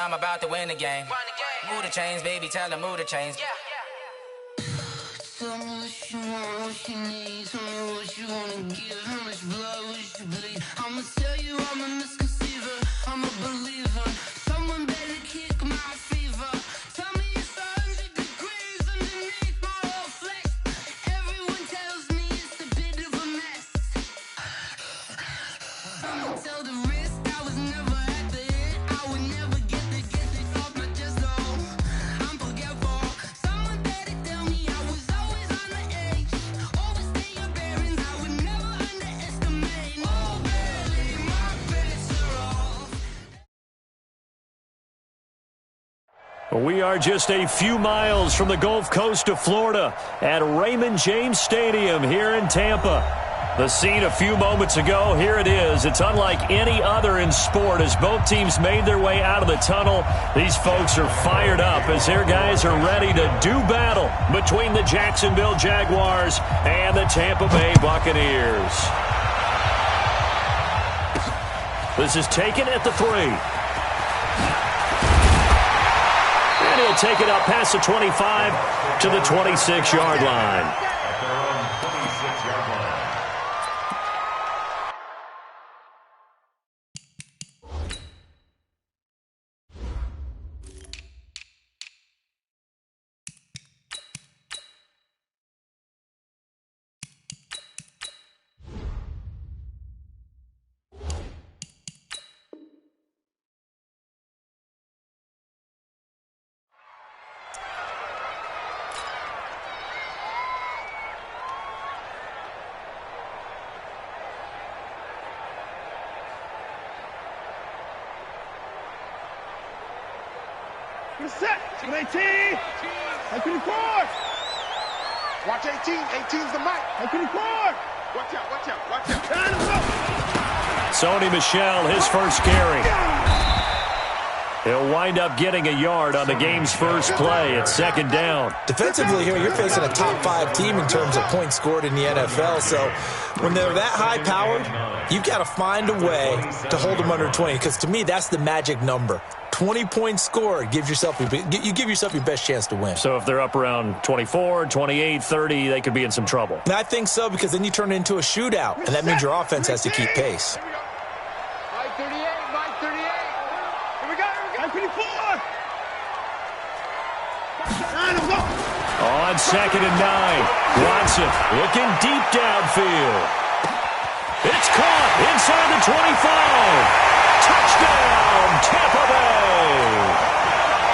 I'm about to win the game. Move the chains, baby, tell them move the chains. Tell me what you want, what you need. Tell me what you wanna give. How much blood would you bleed? I'ma tell you I'm a misconceiver. I'm a believer. Someone better kick my fever. Tell me it's 100 degrees underneath my whole flesh. Everyone tells me it's a bit of a mess. I'ma tell the risk I was never at the end. I would never get this off my chest, though. I'm forgetful. Someone better tell me I was always on the edge. Overstay your bearings, I would never underestimate. Oh, barely, my bets are off. We are just a few miles from the Gulf Coast of Florida at Raymond James Stadium here in Tampa. The scene a few moments ago, here it is. It's unlike any other in sport as both teams made their way out of the tunnel. These folks are fired up as their guys are ready to do battle between the Jacksonville Jaguars and the Tampa Bay Buccaneers. This is taken at the 3. And he'll take it up past the 25 to the 26-yard line. Set. 18. How can you court? Watch 18. 18's the mic. How can you court? Watch out, watch out, watch out. Sony Michel, his first carry. He'll wind up getting a yard on the game's first play at second down. Defensively here, you're facing a top 5 team in terms of points scored in the NFL. So when they're that high-powered, you've got to find a way to hold them under 20. Because to me, that's the magic number. 20 points scored, you give yourself your best chance to win. So if they're up around 24, 28, 30, they could be in some trouble. And I think so, because then you turn it into a shootout, and that means your offense has to keep pace. Mike 38, Mike 38. Here we go, Mike 24. On second and 9, Watson looking deep downfield. It's caught inside the 25. Touchdown, Tampa Bay!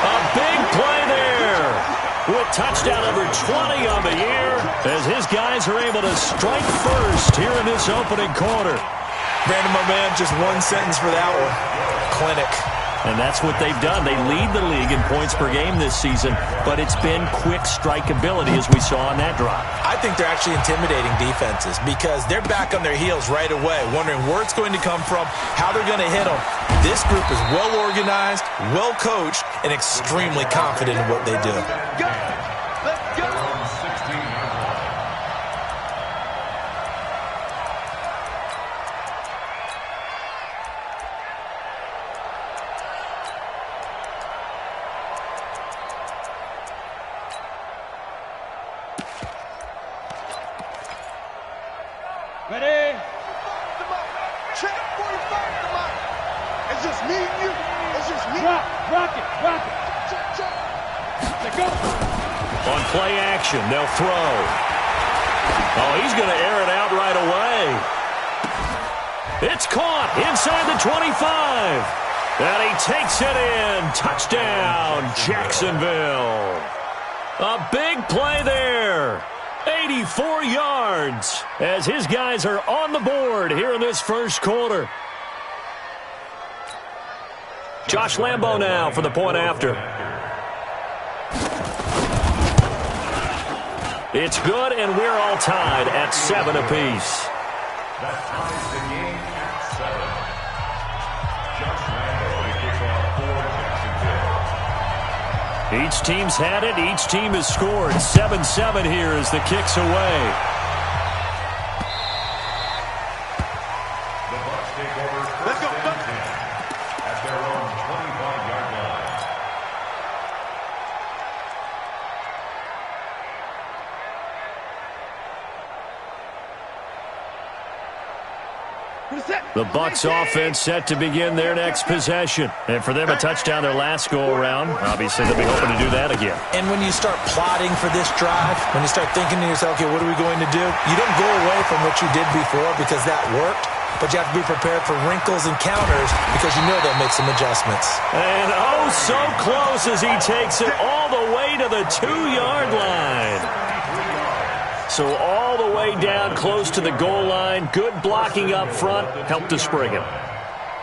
A big play there with touchdown number 20 on the year as his guys are able to strike first here in this opening quarter. Brandon, my man, just one sentence for that one. Clinic. And that's what they've done. They lead the league in points per game this season, but it's been quick strikeability as we saw on that drive. I think they're actually intimidating defenses because they're back on their heels right away, wondering where it's going to come from, how they're going to hit them. This group is well organized, well coached, and extremely confident in what they do. Ready? Check 45, come on. It's just me and you. It's just me. Rock it. Let's go. On play action, they'll throw. Oh, he's going to air it out right away. It's caught inside the 25. And he takes it in. Touchdown, Jacksonville. A big play there. 84 yards as his guys are on the board here in this first quarter. Josh Lambo now for the point after. It's good, and we're all tied at 7 apiece. That ties the game at 7. Josh Lambo kicks off for Jacksonville. Each team's had it. Each team has scored. 7-7 here as the kick's away. The Bucs take over first and 10 at their own 25-yard line. The Bucs offense set to begin their next possession. And for them, a touchdown their last go-around. Obviously, they'll be hoping to do that again. And when you start plotting for this drive, when you start thinking to yourself, okay, what are we going to do? You don't go away from what you did before because that worked, but you have to be prepared for wrinkles and counters because you know they'll make some adjustments. And oh, so close as he takes it all the way to the 2-yard line. So all the way down close to the goal line. Good blocking up front. Helped to spring him.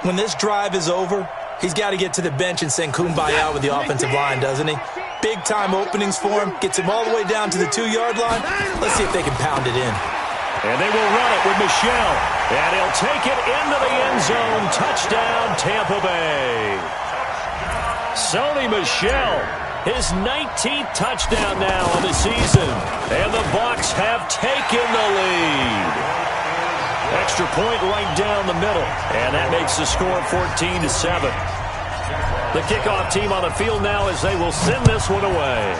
When this drive is over, he's got to get to the bench and sing Kumbaya with the offensive line, doesn't he? Big-time openings for him. Gets him all the way down to the 2-yard line. Let's see if they can pound it in. And they will run it with Michel. And he'll take it into the end zone. Touchdown, Tampa Bay. Sony Michel, his 19th touchdown now on the season. And the Bucs have taken the lead. Extra point right down the middle. And that makes the score 14-7. The kickoff team on the field now as they will send this one away.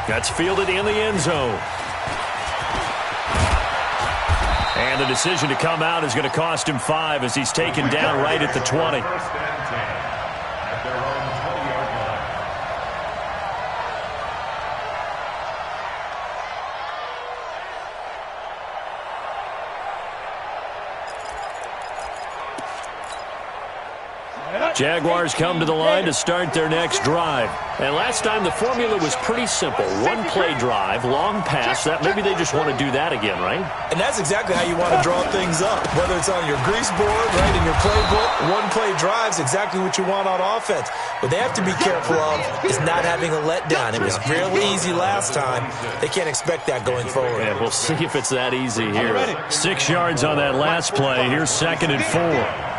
That's fielded in the end zone. And the decision to come out is going to cost him 5 as he's taken down right at the 20. Jaguars come to the line to start their next drive. And last time the formula was pretty simple. One-play drive, long pass. That maybe they just want to do that again, right? And that's exactly how you want to draw things up. Whether it's on your grease board, right, in your playbook, one-play drive's exactly what you want on offense. What they have to be careful of is not having a letdown. It was real easy last time. They can't expect that going forward. Yeah, we'll see if it's that easy here. 6 yards on that last play. Here's 2nd and 4.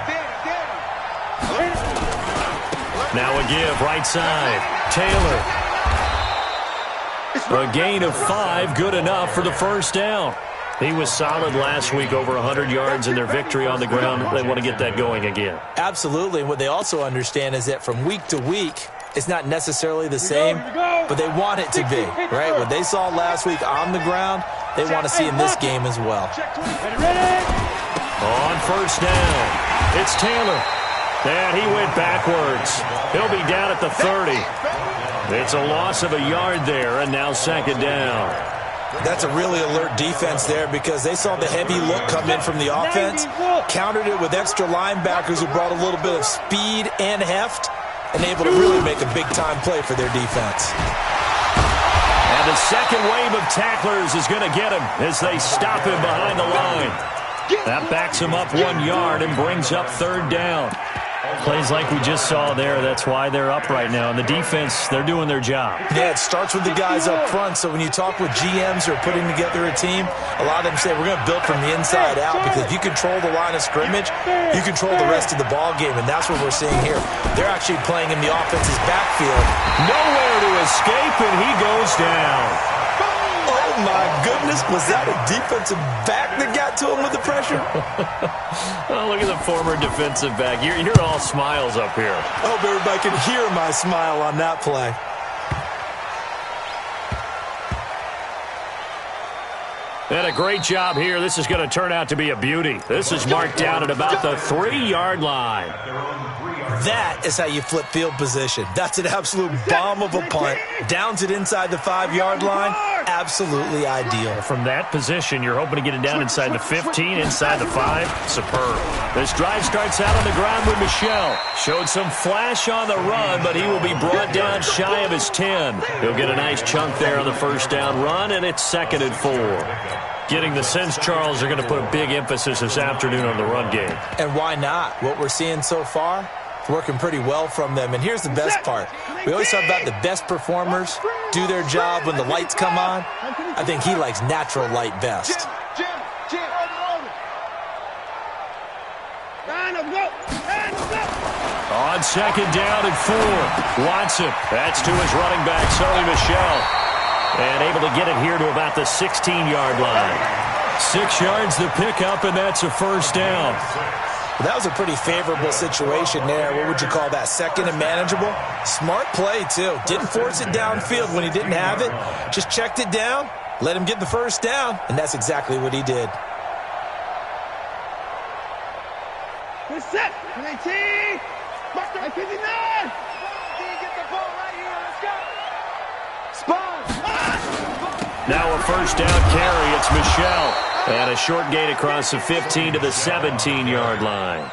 Now a give, right side. Taylor. A gain of 5, good enough for the first down. He was solid last week, over 100 yards in their victory on the ground. They want to get that going again. Absolutely. And what they also understand is that from week to week, it's not necessarily the same, but they want it to be, right? What they saw last week on the ground, they want to see in this game as well. On first down, it's Taylor. And he went backwards. He'll be down at the 30. It's a loss of a yard there, and now 2nd down. That's a really alert defense there because they saw the heavy look come in from the offense, countered it with extra linebackers who brought a little bit of speed and heft, and able to really make a big-time play for their defense. And the second wave of tacklers is going to get him as they stop him behind the line. That backs him up 1 yard and brings up 3rd down. Plays like we just saw there. That's why they're up right now. And the defense, they're doing their job. Yeah, it starts with the guys up front. So when you talk with GMs who are putting together a team, a lot of them say we're going to build from the inside out because if you control the line of scrimmage, you control the rest of the ball game. And that's what we're seeing here. They're actually playing in the offense's backfield. Nowhere to escape, and he goes down. Oh, my goodness. Was that a defensive back that got to him with the pressure? Oh, look at the former defensive back. You're all smiles up here. I hope everybody can hear my smile on that play. And a great job here. This is going to turn out to be a beauty. This is marked down at about the 3-yard line. That is how you flip field position. That's an absolute bomb of a punt. Downs it inside the 5-yard line. Absolutely ideal. From that position, you're hoping to get it down inside the 15, inside the 5. Superb. This drive starts out on the ground with Michel. Showed some flash on the run, but he will be brought down shy of his 10. He'll get a nice chunk there on the first down run, and it's 2nd and 4. Getting the sense, Charles, are going to put a big emphasis this afternoon on the run game. And why not? What we're seeing so far, working pretty well from them. And here's the best part. We always talk about the best performers do their job when the lights come on. I think he likes natural light best. On 2nd down and 4. Watson. That's to his running back, Sony Michel. And able to get it here to about the 16-yard line. 6 yards the pickup, and that's a first down. Well, that was a pretty favorable situation there. What would you call that? 2nd and manageable? Smart play, too. Didn't force it downfield when he didn't have it. Just checked it down Let him get the first down, and that's exactly what he did. Good set. 19. Buster, 59. Get the ball right here. Let's go. Spawn. Now a first down carry. It's Michelle. And a short gain across the 15 to the 17-yard line.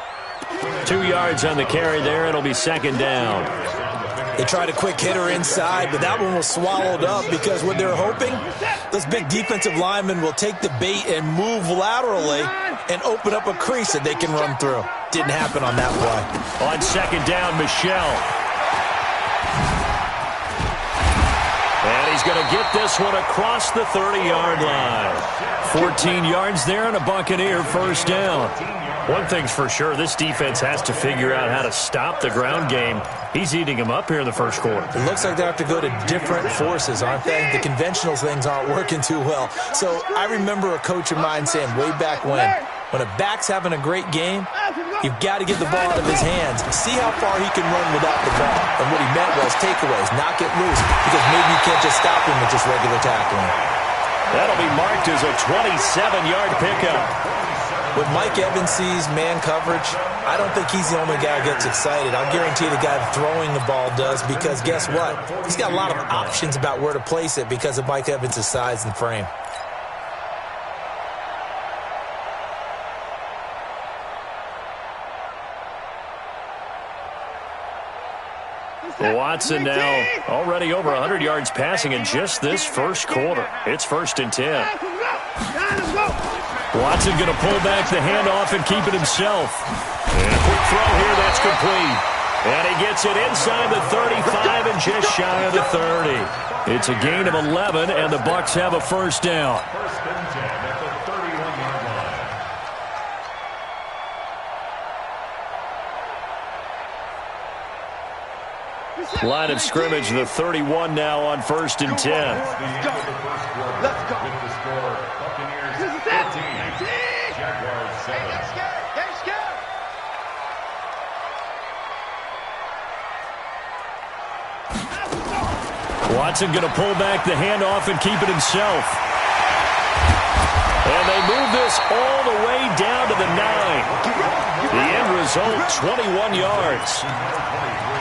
2 yards on the carry there. It'll be second down. They tried a quick hitter inside, but that one was swallowed up because what they're hoping, those big defensive linemen will take the bait and move laterally and open up a crease that they can run through. Didn't happen on that play. On second down, Michelle. And he's going to get this one across the 30-yard line. 14 yards there and a Buccaneer first down. One thing's for sure, this defense has to figure out how to stop the ground game. He's eating them up here in the first quarter. It looks like they have to go to different forces, aren't they? The conventional things aren't working too well. So I remember a coach of mine saying way back when a back's having a great game, you've got to get the ball out of his hands. See how far he can run without the ball. And what he meant was takeaways, knock it loose, because maybe you can't just stop him with just regular tackling. That'll be marked as a 27-yard pickup. When Mike Evans sees man coverage, I don't think he's the only guy who gets excited. I'll guarantee the guy throwing the ball does, because guess what? He's got a lot of options about where to place it because of Mike Evans' size and frame. Watson now already over 100 yards passing in just this first quarter. It's 1st and 10. Watson going to pull back the handoff and keep it himself. And a quick throw here, that's complete. And he gets it inside the 35 and just shy of the 30. It's a gain of 11, and the Bucs have a first down. First and 10 at the 31-yard line. Line of scrimmage, the 31 now on 1st and 10. Let's go. With the score, Buccaneers 14, Jaguars 7. Watson going to pull back the handoff and keep it himself. And they move this all the way down to the 9. The end result, 21 yards.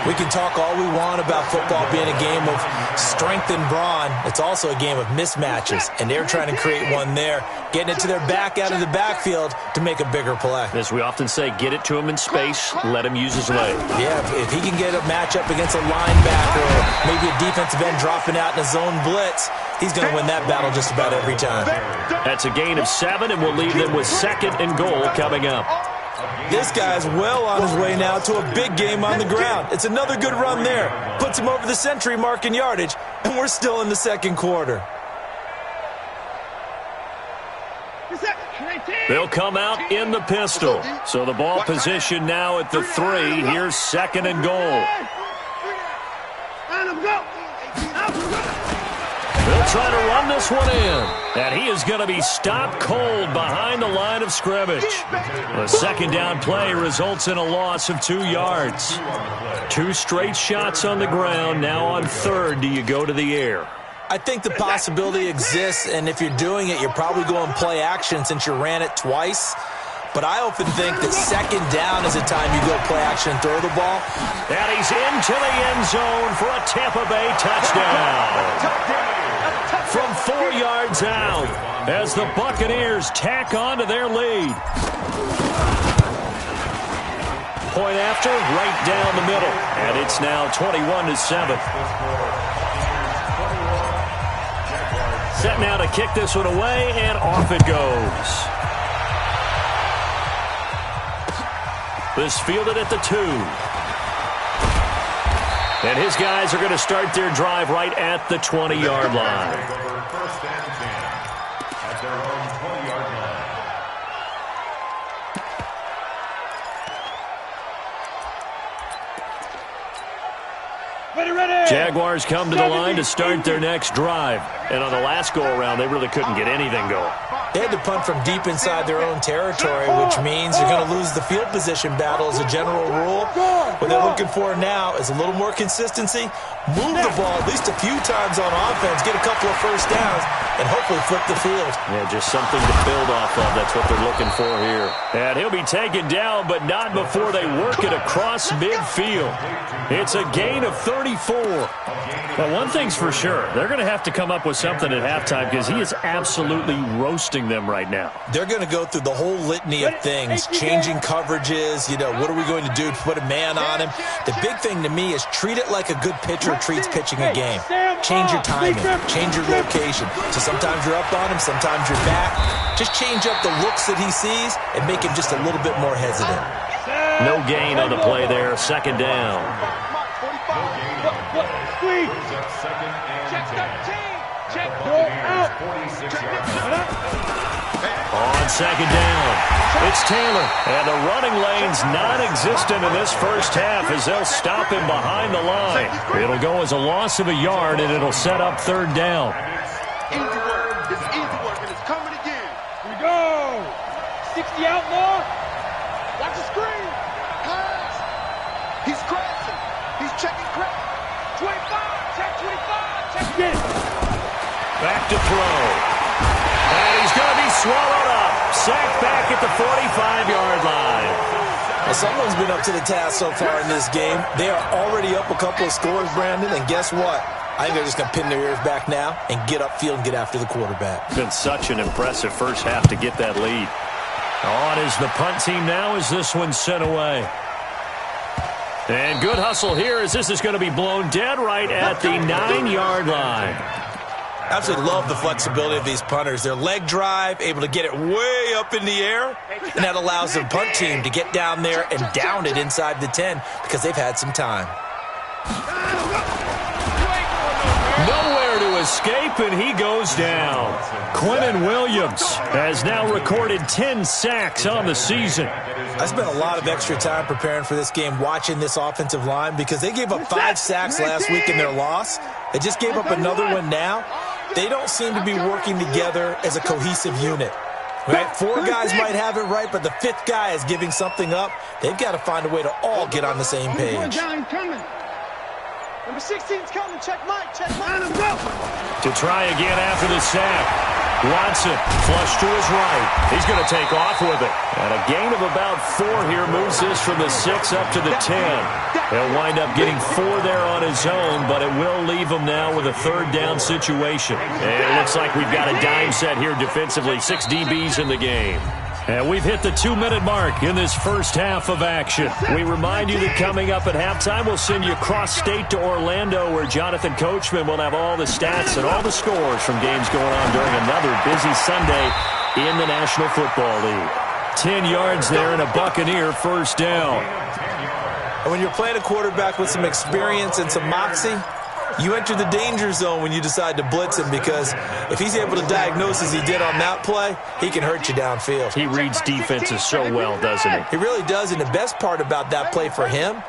We can talk all we want about football being a game of strength and brawn. It's also a game of mismatches, and they're trying to create one there, getting it to their back out of the backfield to make a bigger play. As we often say, get it to him in space, let him use his leg. Yeah, if he can get a matchup against a linebacker or maybe a defensive end dropping out in a zone blitz, he's going to win that battle just about every time. That's a gain of 7, and we'll leave them with 2nd and goal coming up. This guy's well on his way now to a big game on the ground. It's another good run there. Puts him over the century mark in yardage, and we're still in the second quarter. They'll come out in the pistol. So the ball position now at the 3. Here's 2nd and goal. They'll try to run this one in. And he is going to be stopped cold behind the line of scrimmage. The second down play results in a loss of 2 yards. 2 straight shots on the ground. Now on 3rd, do you go to the air? I think the possibility exists, and if you're doing it, you're probably going play action since you ran it twice. But I often think that 2nd down is a time you go play action and throw the ball. And he's into the end zone for a Tampa Bay touchdown. From 4 yards out as the Buccaneers tack on to their lead. Point after, right down the middle. And it's now 21-7. Set now to kick this one away, and off it goes. This fielded at the 2. And his guys are going to start their drive right at the 20-yard line. First and 10 at their own 20-yard line. Jaguars come to the line to start their next drive. And on the last go-around, they really couldn't get anything going. They had to punt from deep inside their own territory, which means you're going to lose the field position battle as a general rule. What they're looking for now is a little more consistency, move the ball at least a few times on offense, get a couple of first downs, and hopefully flip the field. Yeah, just something to build off of. That's what they're looking for here. And he'll be taken down, but not before they work it across midfield. It's a gain of 34. Well, one thing's for sure. They're going to have to come up with something at halftime because he is absolutely roasting them right now. They're going to go through the whole litany of things, changing coverages, what are we going to do to put a man on him? The big thing to me is treat it like a good pitcher treats pitching a game. Change your timing, change your location. So sometimes you're up on him, sometimes you're back. Just change up the looks that he sees and make him just a little bit more hesitant. No gain on the play there, second down. On second down, it's Taylor, and the running lane's non-existent in this first half as they'll stop him behind the line. It'll go as a loss of a yard, and it'll set up third down. Easy work. It's easy work, and it's coming again. Here we go. 60 outlaw. Watch the screen. Pass. He's crashing. He's checking crack. 25. Check 25. Check again. Back to throw. And he's going to be swallowed up. Sacked back at the 45-yard line. Well, someone's been up to the task so far in this game. They are already up a couple of scores, Brandon, and guess what? I think they're just going to pin their ears back now and get upfield and get after the quarterback. Been such an impressive first half to get that lead. On is the punt team now as this one's sent away. And good hustle here as this is going to be blown dead right at the 9-yard line. Absolutely love the flexibility of these punters. Their leg drive, able to get it way up in the air, and that allows the punt team to get down there and down it inside the 10 because they've had some time. Nowhere to escape, and he goes down. Quinnen Williams has now recorded 10 sacks on the season. I spent a lot of extra time preparing for this game watching this offensive line because they gave up 5 sacks last week in their loss. They just gave up another one now. They don't seem to be working together as a cohesive unit. Right? 4 guys might have it right, but the 5th guy is giving something up. They've got to find a way to all get on the same page. Number 16's coming. Check Mike. Check Mike. To try again after the sack. Watson, flush to his right. He's going to take off with it. And a gain of about 4 here moves this from the 6 up to the 10. He'll wind up getting 4 there on his own, but it will leave him now with a third down situation. And it looks like we've got a dime set here defensively. 6 DBs in the game. And we've hit the 2-minute mark in this first half of action. We remind you that coming up at halftime, we'll send you cross-state to Orlando, where Jonathan Coachman will have all the stats and all the scores from games going on during another busy Sunday in the National Football League. 10 yards there and a Buccaneer first down. And when you're playing a quarterback with some experience and some moxie, you enter the danger zone when you decide to blitz him because if he's able to diagnose as he did on that play, he can hurt you downfield. He reads defenses so well, doesn't he? He really does, and the best part about that play for him,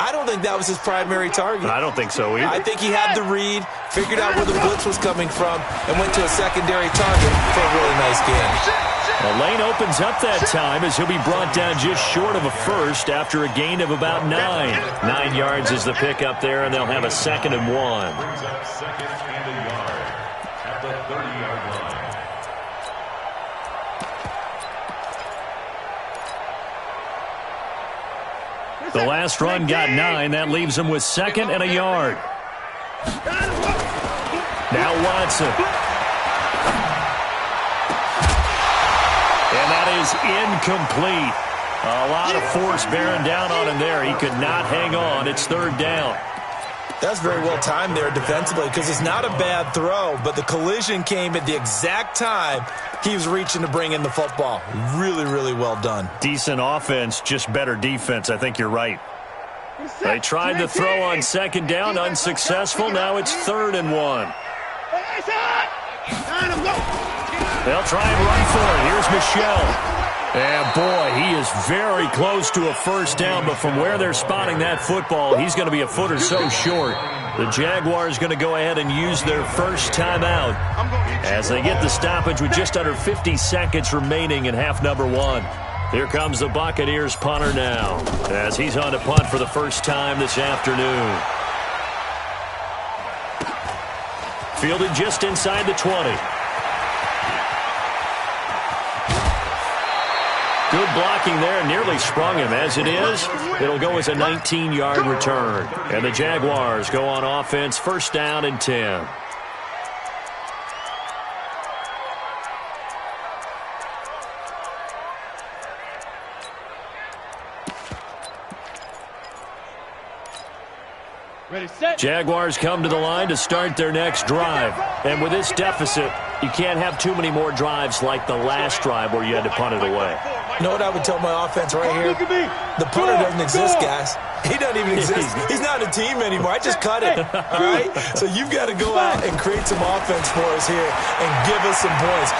I don't think that was his primary target. I don't think so either. I think he had the read, figured out where the blitz was coming from, and went to a secondary target for a really nice game. The lane opens up that time as he'll be brought down just short of a first after a gain of about 9. 9 yards is the pickup there, and they'll have a 2nd and 1. Brings up 2nd and a yard at the 30-yard line. The last run got 9. That leaves him with 2nd and a yard. Now Watson. And that is incomplete. A lot of force bearing down on him there. He could not hang on. It's third down. That's very well timed there defensively because it's not a bad throw, but the collision came at the exact time he was reaching to bring in the football. Really, really well done. Decent offense, just better defense. I think you're right. They tried the throw on 2nd down, unsuccessful. Now it's 3rd and 1. They'll try and run for it. Here's Michelle. And, boy, he is very close to a first down, but from where they're spotting that football, he's going to be a foot or so short. The Jaguars going to go ahead and use their first timeout as they get the stoppage with just under 50 seconds remaining in half number 1. Here comes the Buccaneers punter now as he's on to punt for the first time this afternoon. Fielded just inside the 20. Good blocking there, nearly sprung him. As it is, it'll go as a 19-yard return. And the Jaguars go on offense, first down and 10. Ready, set. Jaguars come to the line to start their next drive. And with this deficit, you can't have too many more drives like the last drive where you had to punt it away. You know what I would tell my offense right here? The punter doesn't exist, guys. He doesn't even exist. He's not a team anymore. I just cut it, all right? So you've got to go out and create some offense for us here and give us some points.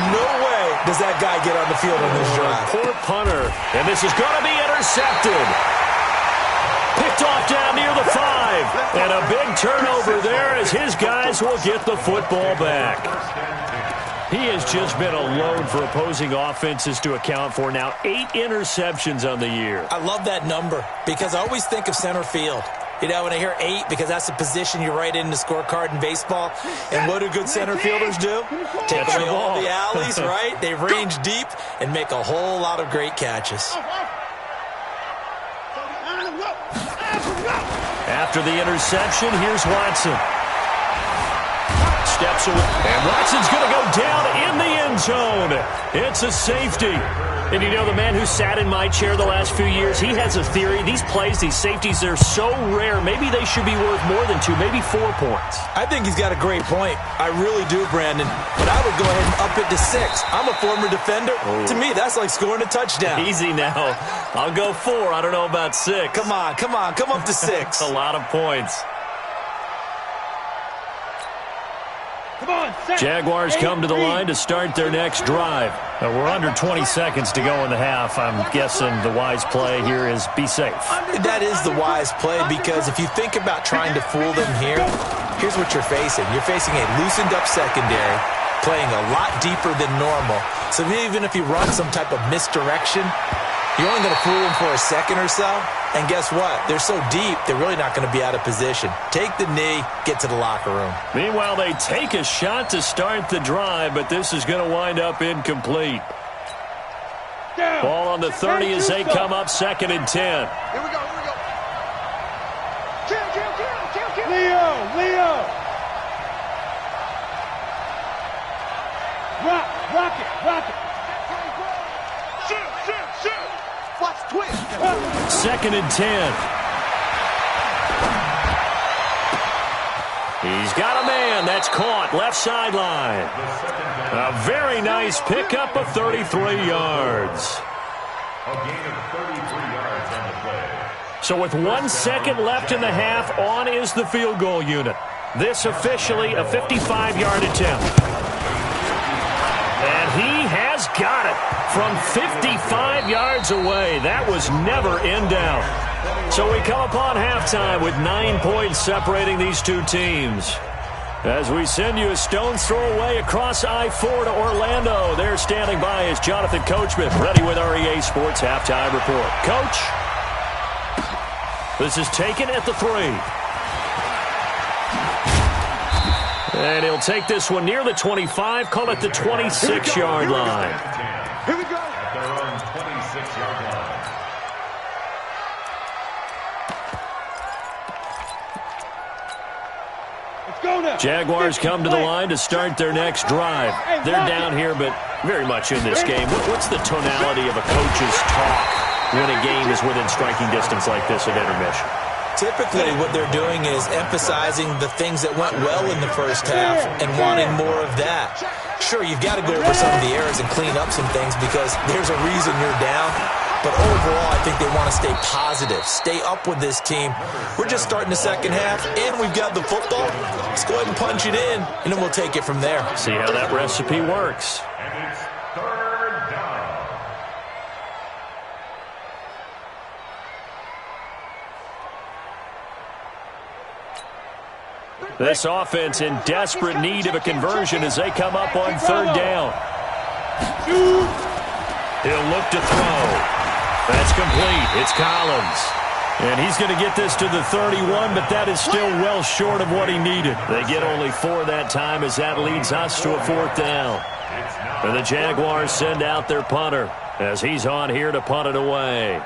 No way does that guy get on the field on this drive. Poor punter. And this is going to be intercepted. Picked off down near the 5. And a big turnover there as his guys will get the football back. He has just been a load for opposing offenses to account for. Now 8 interceptions on the year. I love that number because I always think of center field. You know, when I hear 8, because that's the position you write in the scorecard in baseball. And what do good center fielders do? Take away all the alleys, right? They range deep and make a whole lot of great catches. After the interception, here's Watson. Steps away, and Watson's going to go down in the end zone. It's a safety. And you know, the man who sat in my chair the last few years, he has a theory. These plays, these safeties, they're so rare. Maybe they should be worth more than 2, maybe 4 points. I think he's got a great point. I really do, Brandon. But I would go ahead and up it to 6. I'm a former defender. Oh. To me, that's like scoring a touchdown. Easy now. I'll go 4. I don't know about 6. Come on. Come up to 6. A lot of points. Jaguars come to the line to start their next drive. We're under 20 seconds to go in the half. I'm guessing the wise play here is be safe. That is the wise play because if you think about trying to fool them here, here's what you're facing. You're facing a loosened up secondary, playing a lot deeper than normal. So even if you run some type of misdirection, you're only going to fool them for a second or so. And guess what? They're so deep, they're really not going to be out of position. Take the knee, get to the locker room. Meanwhile, they take a shot to start the drive, but this is going to wind up incomplete. Ball on the 30 as they come up 2nd and 10. Here we go. Kill. Leo. Rock it. Shoot. Watch twist. 2nd and 10. He's got a man. That's caught. Left sideline. A very nice pickup of 33 yards. A gain of 33 yards on the play. So with 1 second left in the half, on is the field goal unit. This officially a 55-yard attempt. And he has got it from 55 yards away. That was never in doubt. So we come upon halftime with 9 points separating these two teams. As we send you a stone's throw away across I-4 to Orlando. There standing by is Jonathan Coachman, ready with our EA Sports Halftime Report. Coach, this is taken at the 3. And he'll take this one near the 25, call it the 26-yard line. Here we go. At their own 26-yard line. Jaguars come to the line to start their next drive. They're down here, but very much in this game. What's the tonality of a coach's talk when a game is within striking distance like this at intermission? Typically, what they're doing is emphasizing the things that went well in the first half and wanting more of that. Sure, you've got to go over some of the errors and clean up some things because there's a reason you're down. But overall, I think they want to stay positive, stay up with this team. We're just starting the second half, and we've got the football. Let's go ahead and punch it in, and then we'll take it from there. See how that recipe works. And it's 3rd down. This offense in desperate need of a conversion as they come up on 3rd down. He'll look to throw. That's complete. It's Collins. And he's going to get this to the 31, but that is still well short of what he needed. They get only 4 that time as that leads us to a 4th down. And the Jaguars send out their punter. as he's on here to punt it away.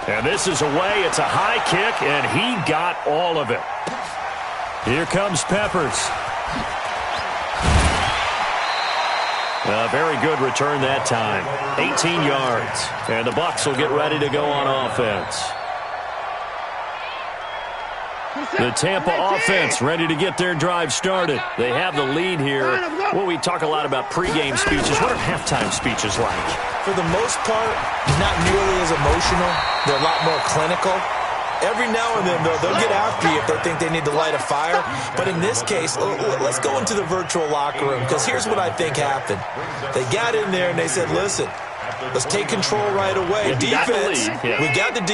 And this is away. It's a high kick, and he got all of it. Here comes Peppers. A very good return that time. 18 yards. And the Bucs will get ready to go on offense. The Tampa offense ready to get their drive started. They have the lead here. Well, we talk a lot about pregame speeches. What are halftime speeches like? For the most part, not nearly as emotional. They're a lot more clinical. Every now and then, though, they'll get after you if they think they need to light a fire. But in this case, let's go into the virtual locker room, because here's what I think happened. They got in there and they said, listen, let's take control right away. Defense, we got the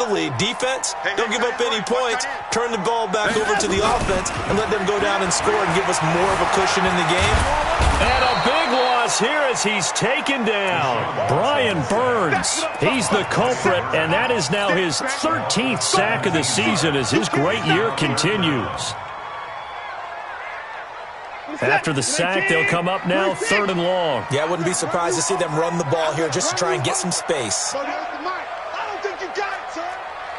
lead. Defense, don't give up any points. Turn the ball back over to the offense and let them go down and score and give us more of a cushion in the game. And a big loss here as he's taken down. Brian Burns, he's the culprit, and that is now his 13th sack of the season as his great year continues. After the sack, they'll come up now 3rd and long. Yeah, I wouldn't be surprised to see them run the ball here just to try and get some space. I don't think you got it, sir.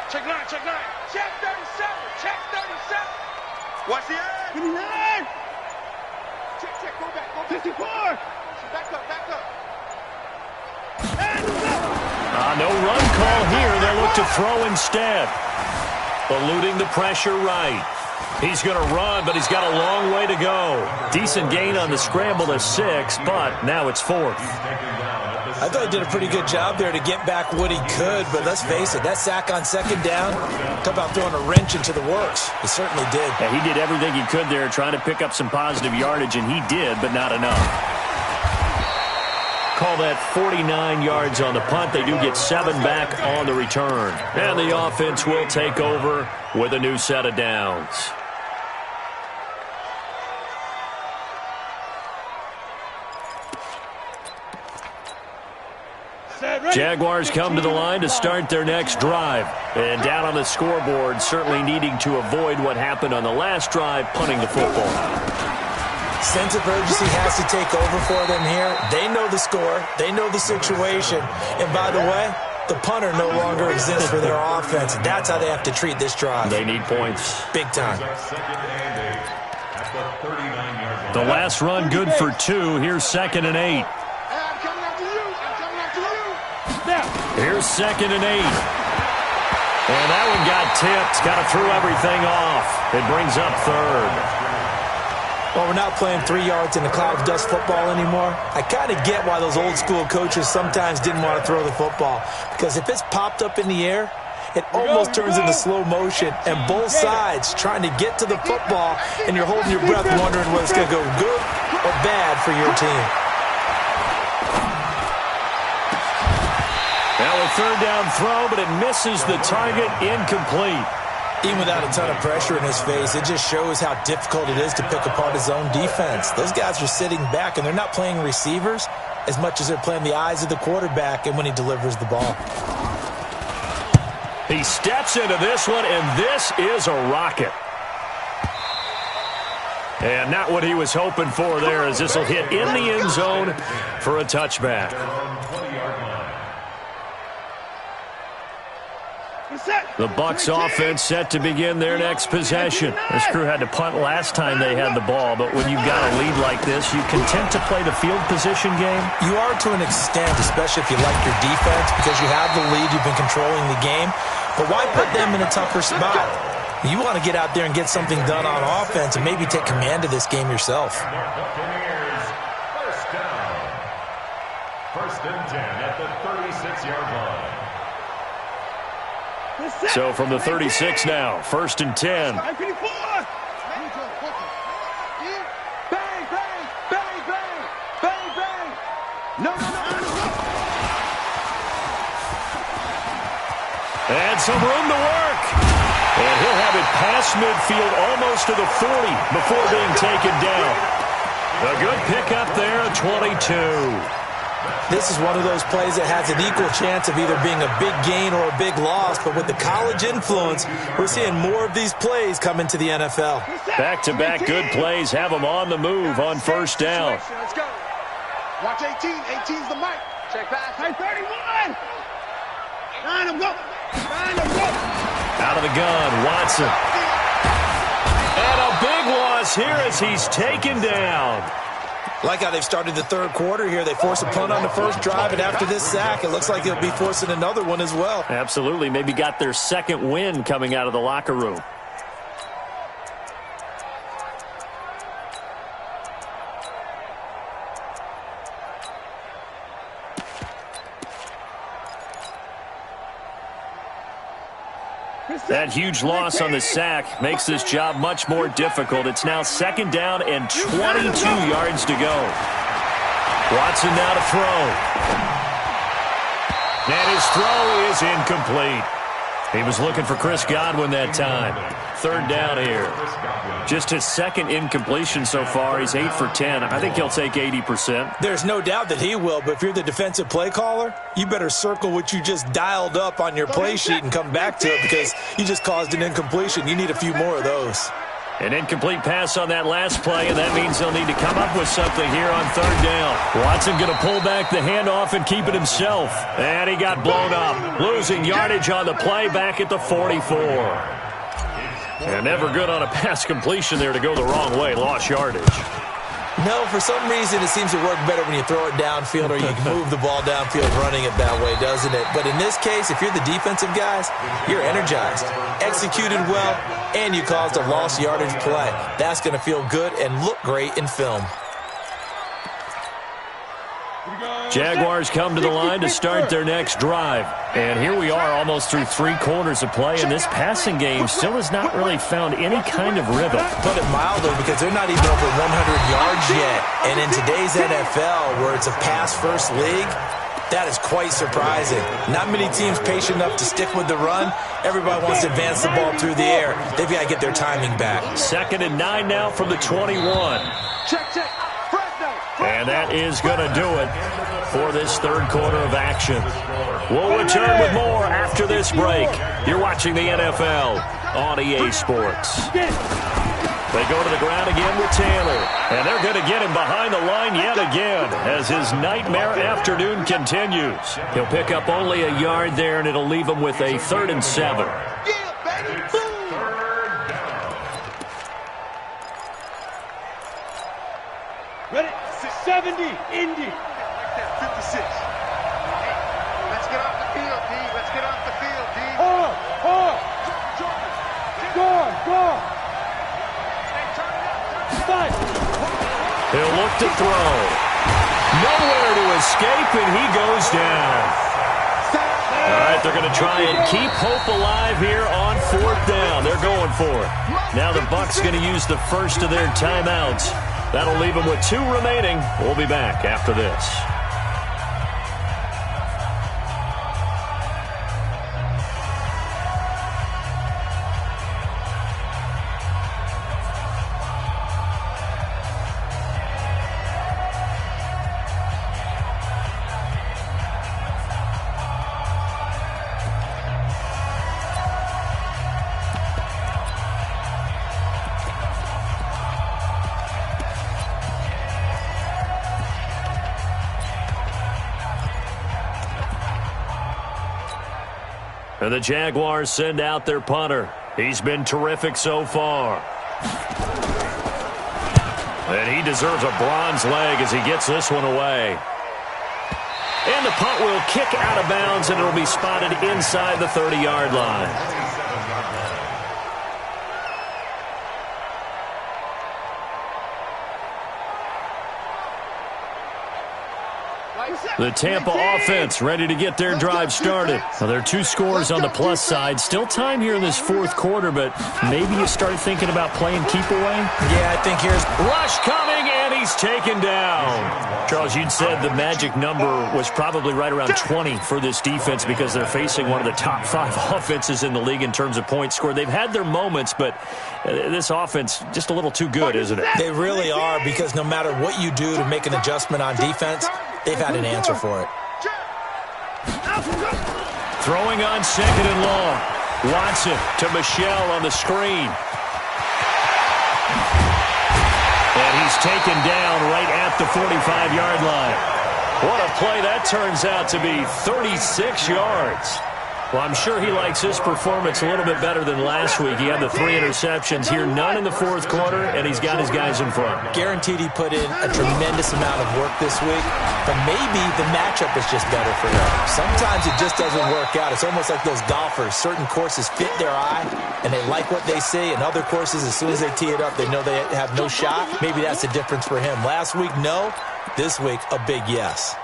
Check 9, check 9. Check 37, check 37. Watch the edge. 59. Check, go back, go back. 54. Back up. No run call here. They'll look to throw instead. Eluding the pressure right. He's going to run, but he's got a long way to go. Decent gain on the scramble to 6, but now it's 4th. I thought he did a pretty good job there to get back what he could, but let's face it, that sack on 2nd down, talk about throwing a wrench into the works. He certainly did. Yeah, he did everything he could there trying to pick up some positive yardage, and he did, but not enough. Call that 49 yards on the punt. They do get 7 back on the return. And the offense will take over with a new set of downs. Jaguars come to the line to start their next drive. And down on the scoreboard, certainly needing to avoid what happened on the last drive, punting the football. Sense of urgency has to take over for them here. They know the score. They know the situation. And by the way, the punter no longer exists for their offense. That's how they have to treat this drive. They need points. Big time. The last run good for 2. Here's 2nd and 8. Here's 2nd and 8. And that one got tipped. Got to throw everything off. It brings up 3rd. Well, we're not playing 3 yards in a cloud of dust football anymore. I kind of get why those old school coaches sometimes didn't want to throw the football. Because if it's popped up in the air, it almost turns into slow motion. And both sides trying to get to the football, and you're holding your breath wondering whether it's going to go good or bad for your team. Now a 3rd down throw, but it misses the target. Incomplete. Even without a ton of pressure in his face, it just shows how difficult it is to pick apart his own defense. Those guys are sitting back, and they're not playing receivers as much as they're playing the eyes of the quarterback and when he delivers the ball. He steps into this one, and this is a rocket. And not what he was hoping for there, as this will hit in the end zone for a touchback. The Bucs offense set to begin their next possession. This crew had to punt last time they had the ball, but when you've got a lead like this, you content to play the field position game? You are to an extent, especially if you like your defense, because you have the lead, you've been controlling the game. But why put them in a tougher spot? You want to get out there and get something done on offense and maybe take command of this game yourself. First down. 1st and 10 at the 36-yard line. So from the 36 now, 1st and 10. Bang, bang, bang, bang, bang, bang. No. And some room to work. And he'll have it past midfield almost to the 40 before being taken down. A good pickup there, 22. This is one of those plays that has an equal chance of either being a big gain or a big loss, but with the college influence, we're seeing more of these plays come into the NFL. Back-to-back good plays have them on the move on 1st down. Let's go. Watch 18. 18's the mic. Check pass. Hey, 31. 9 him, go. 9 him, go. Out of the gun, Watson. And a big loss here as he's taken down. Like how they've started the third quarter here. They force a punt on the first drive, and after this sack, it looks like they'll be forcing another one as well. Absolutely. Maybe got their second win coming out of the locker room. That huge loss on the sack makes this job much more difficult. It's now second down and 22 yards to go. Watson now to throw. And his throw is incomplete. He was looking for Chris Godwin that time. Third down here. Just his second incompletion so far. He's 8 for 10. I think he'll take 80%. There's no doubt that he will, but if you're the defensive play caller, you better circle what you just dialed up on your play sheet and come back to it because you just caused an incompletion. You need a few more of those. An incomplete pass on that last play, and that means they'll need to come up with something here on third down. Watson going to pull back the handoff and keep it himself. And he got blown up, losing yardage on the play back at the 44. And never good on a pass completion there to go the wrong way. Lost yardage. No, for some reason it seems to work better when you throw it downfield or you can move the ball downfield running it that way, doesn't it? But in this case, if you're the defensive guys, you're energized, executed well, and you caused a lost yardage play. That's going to feel good and look great in film. Jaguars come to the line to start their next drive. And here we are almost through 3 quarters of play, and this passing game still has not really found any kind of rhythm. Put it mildly, because they're not even over 100 yards yet. And in today's NFL, where it's a pass-first league, that is quite surprising. Not many teams patient enough to stick with the run. Everybody wants to advance the ball through the air. They've got to get their timing back. 2nd and 9 now from the 21. Check. And that is going to do it for this third quarter of action. We'll return with more after this break. You're watching the NFL on EA Sports. They go to the ground again with Taylor. And they're going to get him behind the line yet again as his nightmare afternoon continues. He'll pick up only a yard there, and it'll leave him with a 3rd and 7. Ready? 70, Indy. 56. Let's get off the field, D. Let's get off the field, D. Hard. Go. Stop. He'll look to throw. Nowhere to escape, and he goes down. All right, they're going to try and keep hope alive here on 4th down. They're going for it. Now the Bucs going to use the first of their timeouts. That'll leave them with 2 remaining. We'll be back after this. And the Jaguars send out their punter. He's been terrific so far. And he deserves a bronze leg as he gets this one away. And the punt will kick out of bounds, and it'll be spotted inside the 30-yard line. The Tampa offense ready to get their drive started. Now, there are 2 scores on the plus side. Still time here in this 4th quarter, but maybe you start thinking about playing keep away? Yeah, I think here's... Rush coming, and he's taken down. Charles, you'd said the magic number was probably right around 20 for this defense because they're facing one of the top 5 offenses in the league in terms of points scored. They've had their moments, but this offense just a little too good, isn't it? They really are, because no matter what you do to make an adjustment on defense, they've had an answer for it. Throwing on 2nd and long. Watson to Michelle on the screen. And he's taken down right at the 45-yard line. What a play that turns out to be, 36 yards. Well, I'm sure he likes his performance a little bit better than last week. He had the 3 interceptions here, none in the fourth quarter, and he's got his guys in front. Guaranteed he put in a tremendous amount of work this week, but maybe the matchup is just better for him. Sometimes it just doesn't work out. It's almost like those golfers. Certain courses fit their eye, and they like what they see, and other courses, as soon as they tee it up, they know they have no shot. Maybe that's the difference for him. Last week, no. This week, a big yes.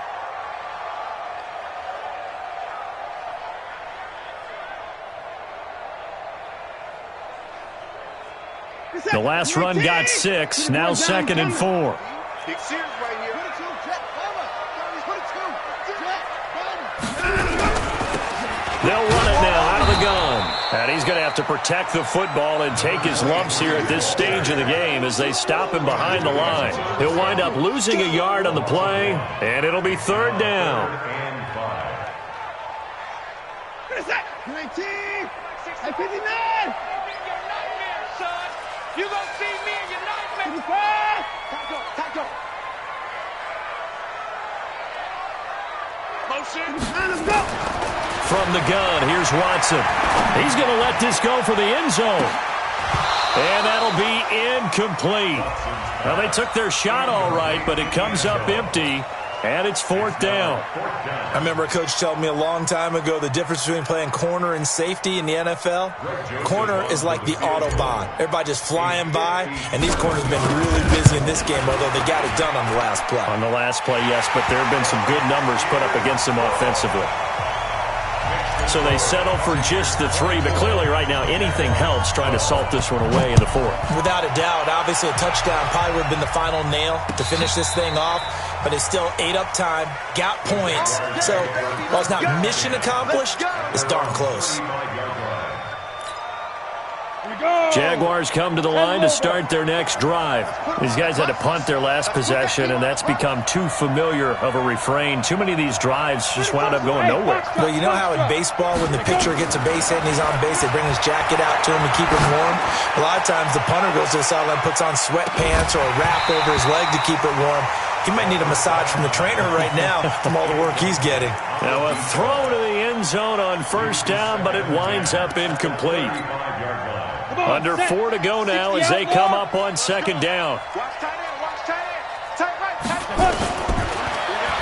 The last run got 6, now 2nd and 4. They'll run it now out of the gun. And he's going to have to protect the football and take his lumps here at this stage of the game as they stop him behind the line. He'll wind up losing a yard on the play, and it'll be 3rd down. You gonna see me in your nightmare. Tackle. Motion. Let's go. From the gun, here's Watson. He's going to let this go for the end zone. And that'll be incomplete. Well, they took their shot all right, but it comes up empty, and it's 4th down. I remember a coach telling me a long time ago the difference between playing corner and safety in the NFL. Corner is like the Autobahn. Everybody just flying by, and these corners have been really busy in this game, although they got it done on the last play. On the last play, yes, but there have been some good numbers put up against them offensively. So they settle for just the 3, but clearly right now anything helps trying to salt this one away in the 4th. Without a doubt, obviously a touchdown probably would have been the final nail to finish this thing off, but it's still ate up time, got points. So while it's not mission accomplished, it's darn close. Jaguars come to the line to start their next drive. These guys had to punt their last possession, and that's become too familiar of a refrain. Too many of these drives just wound up going nowhere. Well, you know how in baseball, when the pitcher gets a base hit and he's on base, they bring his jacket out to him to keep him warm? A lot of times the punter goes to the sideline, puts on sweatpants or a wrap over his leg to keep it warm. He might need a massage from the trainer right now from all the work he's getting. Now a throw to the end zone on 1st down, but it winds up incomplete. Under 4 to go now as they come up on 2nd down.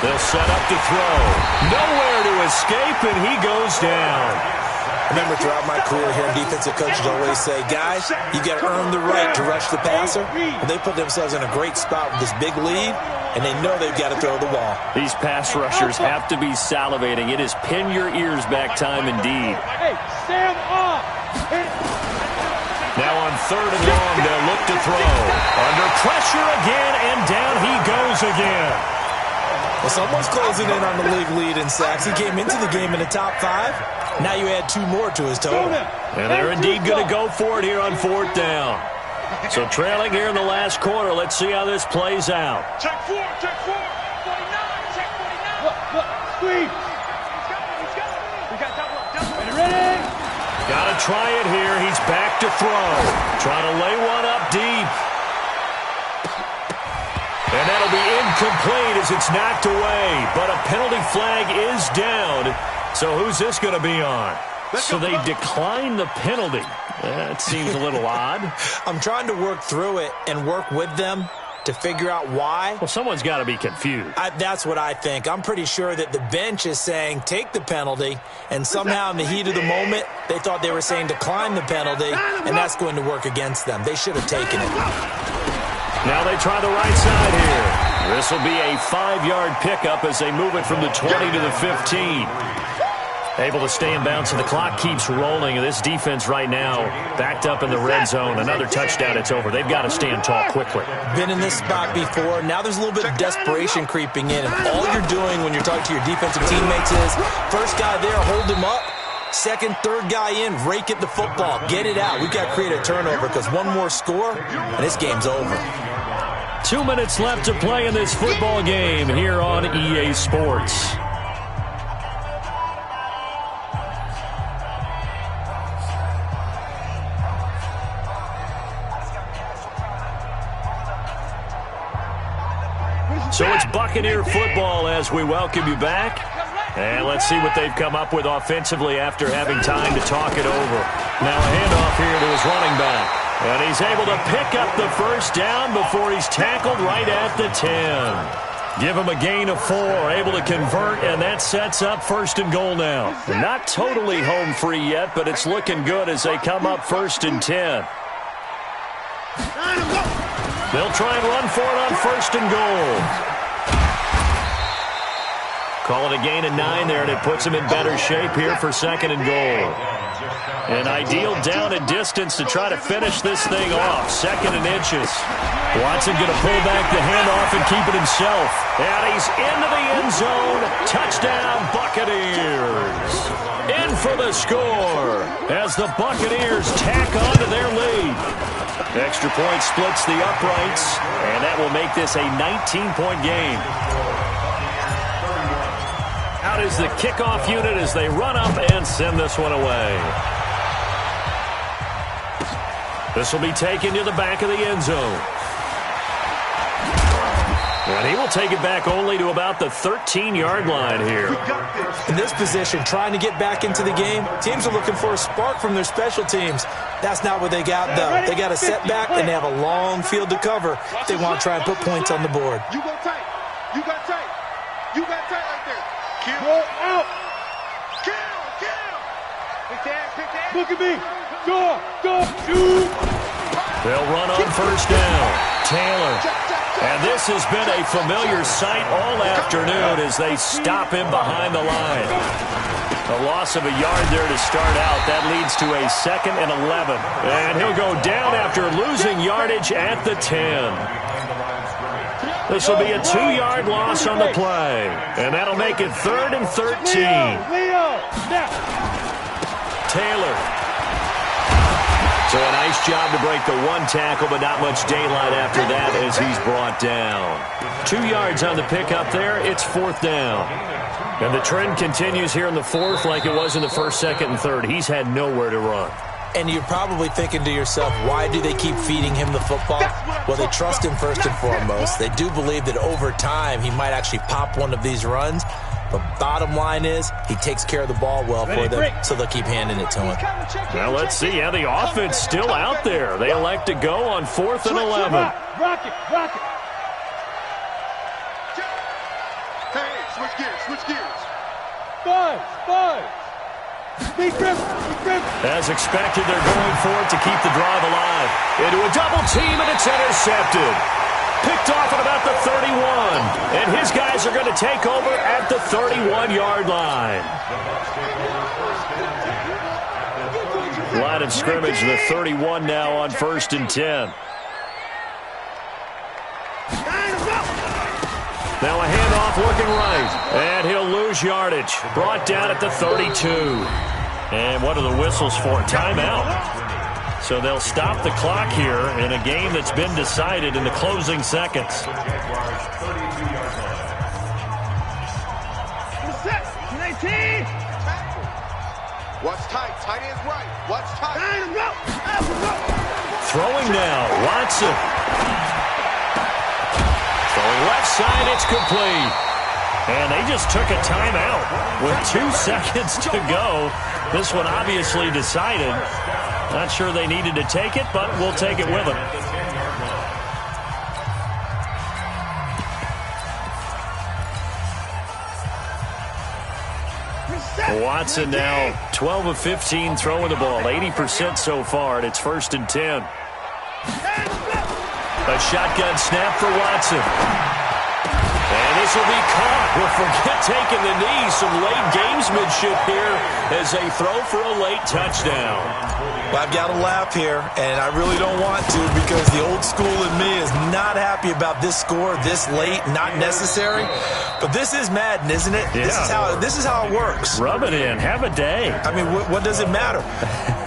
They'll set up to throw. Nowhere to escape, and he goes down. I remember throughout my career here, defensive coaches always say, guys, you got to earn the right to rush the passer. And they put themselves in a great spot with this big lead, and they know they've got to throw the ball. These pass rushers have to be salivating. It is pin your ears back time indeed. Hey, stand up. Now on 3rd and long, they'll look to throw. Under pressure again, and down he goes again. Well, someone's closing in on the league lead in sacks. He came into the game in the top 5. Now you add 2 more to his total. And they're indeed going to go for it here on 4th down. So trailing here in the last quarter. Let's see how this plays out. Check 4, check 4. 49, check 49. Look, squeeze. He's got it. We got double. Ready? Got to try it here. He's back to throw. Trying to lay one up deep. And that'll be incomplete as it's knocked away. But a penalty flag is down. So who's this going to be on? So they decline the penalty. That seems a little odd. I'm trying to work through it and work with them to figure out why. Well, someone's got to be confused. That's what I think. I'm pretty sure that the bench is saying take the penalty, and somehow in the heat of the moment, they thought they were saying decline the penalty, and that's going to work against them. They should have taken it. Now they try the right side here. This will be a 5-yard pickup as they move it from the 20 to the 15. Able to stay in bounds, and the clock keeps rolling. This defense right now backed up in the red zone. Another touchdown, it's over. They've got to stand tall quickly. Been in this spot before. Now there's a little bit of desperation creeping in. And all you're doing when you're talking to your defensive teammates is, first guy there, hold him up. Second, third guy in, rake at the football. Get it out. We've got to create a turnover because one more score, and this game's over. 2 minutes left to play in this football game here on EA Sports. So it's Buccaneer football as we welcome you back. And let's see what they've come up with offensively after having time to talk it over. Now a handoff here to his running back. And he's able to pick up the first down before he's tackled right at the 10. Give him a gain of 4, able to convert, and that sets up 1st and goal now. Not totally home free yet, but it's looking good as they come up 1st and 10. They'll try and run for it on 1st and goal. Call it a gain of 9 there, and it puts him in better shape here for 2nd and goal. An ideal down and distance to try to finish this thing off. 2nd and inches. Watson going to pull back the handoff and keep it himself. And he's into the end zone. Touchdown, Buccaneers. In for the score as the Buccaneers tack on to their lead. Extra point splits the uprights, and that will make this a 19-point game. Out is the kickoff unit as they run up and send this one away. This will be taken to the back of the end zone. And he will take it back only to about the 13-yard line here. In this position, trying to get back into the game, teams are looking for a spark from their special teams. That's not what they got, though. They got a setback, and they have a long field to cover if they want to try and put points on the board. You go tight. You got tight. You got tight right there. Kill. Go out. Kill. Pick that. Look at me. Go. Shoot. They'll run on 1st down. Taylor. And this has been a familiar sight all afternoon as they stop him behind the line. A loss of a yard there to start out. That leads to a 2nd and 11. And he'll go down after losing yardage at the 10. This will be a 2-yard loss on the play. And that'll make it 3rd and 13. Taylor. So a nice job to break the 1 tackle, but not much daylight after that as he's brought down. 2 yards on the pickup there. It's 4th down. And the trend continues here in the 4th like it was in the 1st, 2nd, and 3rd. He's had nowhere to run. And you're probably thinking to yourself, why do they keep feeding him the football? Well, they trust him first and foremost. They do believe that over time he might actually pop one of these runs. But bottom line is, he takes care of the ball well for them, so they'll keep handing it to him. Now let's see. Yeah, the offense still out there. They elect to go on 4th and 11. Rock it. Hey, switch gears. Five. Big grip. As expected, they're going for it to keep the drive alive. Into a double team, and it's intercepted. Picked off at about the 31. And his guys are going to take over at the 31-yard line. Line of scrimmage, the 31 now on 1st and 10. Now a handoff looking right. And he'll lose yardage. Brought down at the 32. And what are the whistles for? Timeout. So they'll stop the clock here in a game that's been decided in the closing seconds. Watch tight. Tight ends right. Watch tight. Throwing now. Watson. Throwing left side. It's complete. And they just took a timeout with 2 seconds to go. This one obviously decided. Not sure they needed to take it, but we'll take it with them. Watson now 12 of 15 throwing the ball, 80% so far, and it's 1st and 10. A shotgun snap for Watson. And this will be caught. Well, forget taking the knee. Some late gamesmanship here as they throw for a late touchdown. Well, I've got to laugh here, and I really don't want to because the old school in me is not happy about this score this late, not necessary. But this is Madden, isn't it? Yeah. This is how it works. Rub it in. Have a day. I mean, what does it matter?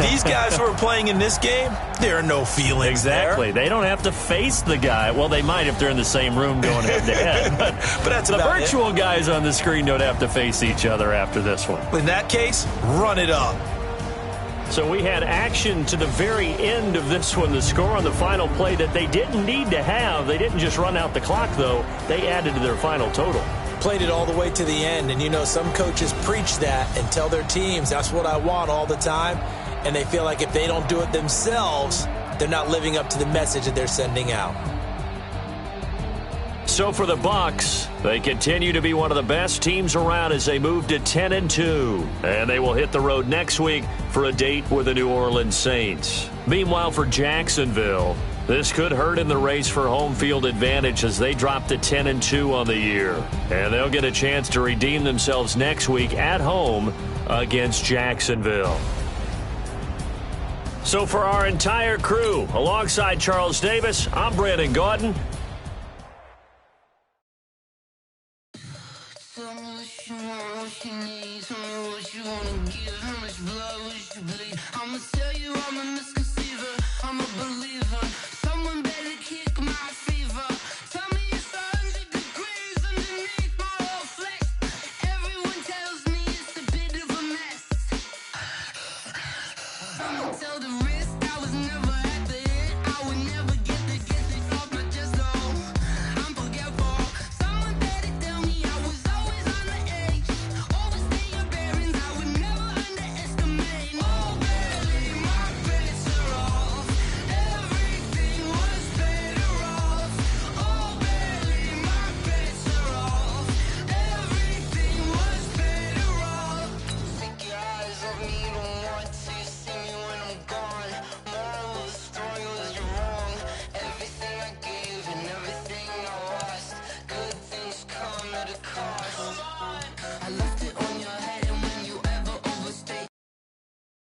These guys who are playing in this game, there are no feelings Exactly. there. They don't have to face the guy. Well, they might if they're in the same room going head-to-head. But that's the about virtual guys on the screen don't have to face each other after this one. In that case, run it up. So we had action to the very end of this one. The score on the final play that they didn't need to have. They didn't just run out the clock, though. They added to their final total. Played it all the way to the end. And, you know, some coaches preach that and tell their teams, that's what I want all the time. And they feel like if they don't do it themselves, they're not living up to the message that they're sending out. So for the Bucs, they continue to be one of the best teams around as they move to 10-2. And they will hit the road next week for a date with the New Orleans Saints. Meanwhile, for Jacksonville, this could hurt in the race for home field advantage as they drop to 10-2 on the year. And they'll get a chance to redeem themselves next week at home against Jacksonville. So for our entire crew, alongside Charles Davis, I'm Brandon Gaudin. Tell me what you want, what you need. Tell me what you wanna give. How much blood would you bleed? I'ma tell you I'm a misconceiver. I'm a believer.